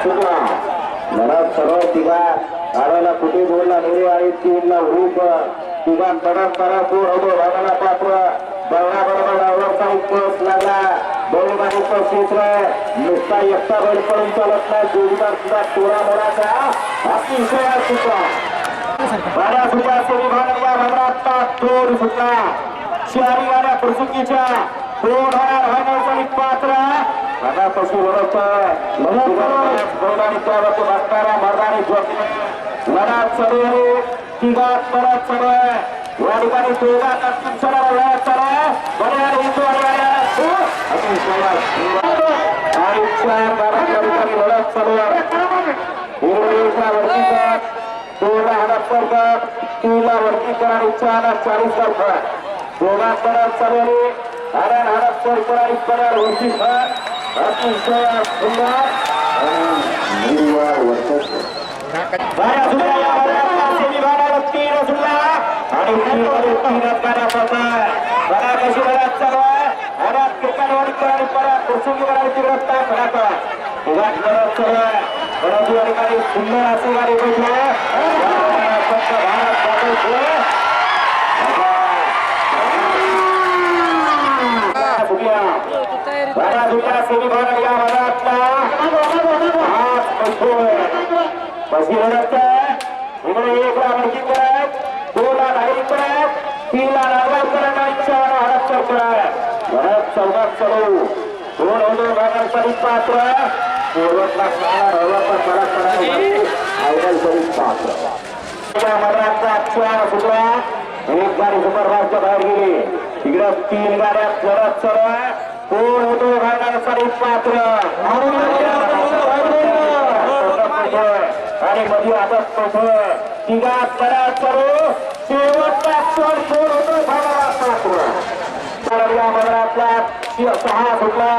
चुकला मला सरळ तिघा गाड्याला कुठे बोलला नेरे आणि तीनला हुक तिघा तडक करा तो होतो भागाला पात्र बळा बरोबर आवडता पोस्ट लागला बैलगाडीचं क्षेत्र नुसता एकटा बैल पडून चालत नाही जोडीदार सुद्धा तोरा मोराचा अतिशय चुकला बारा सुद्धा सेमीफायनल या भागात तोड सुटला शहरी गाड्या प्रसुकीच्या दोन फायनल पात्र आता पशु बैलांच्या बसणारा मर्दानी लढा चढू तिघा परत चढू या ठिकाणी दोघा चढा चढा हिंदू लढत चढू दोघा हडपकर तीनला वर्गीकरण आणि 40 दोघा परत चढवली कारण हडपकर आणि परार वरती अतिशय सुंदर सुंदर असे गाडी सेमीफायनल या भागातला बसी लढत इकडे 1 ला वरती करत 2 ला धारी करत 3 ला नागवार करत आणि 4 ला हडपकर करत लढत चौघात चढू 2 होतो भागासाठी पात्र पूर्वतला पात्र मर्दाचा 4 सुटला एक गाडी सुपरफास्टच्या बाहेर गेली इकडे 3 गाड्या लढत चढू कोण होतो भागासाठी पात्र आणि मध्ये आदत पोहोचोय तिघा चढा चढू शेवटचा क्षण कोण होतो भागाला पात्र या मंडळातला 6 सुटला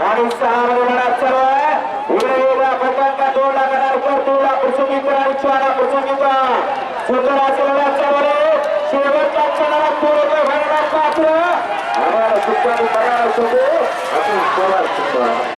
आणि 6 मध्ये लढा चढू इकडे वेगळा फटका 2 ला गडारकर 2 ला प्रसंगीकर आणि 4 ला प्रसंगीचा सुंदराचे लढा चढवले शेवटच्या क्षणाला कोण होतो भागाला पात्र सुट्ट्याने बघायला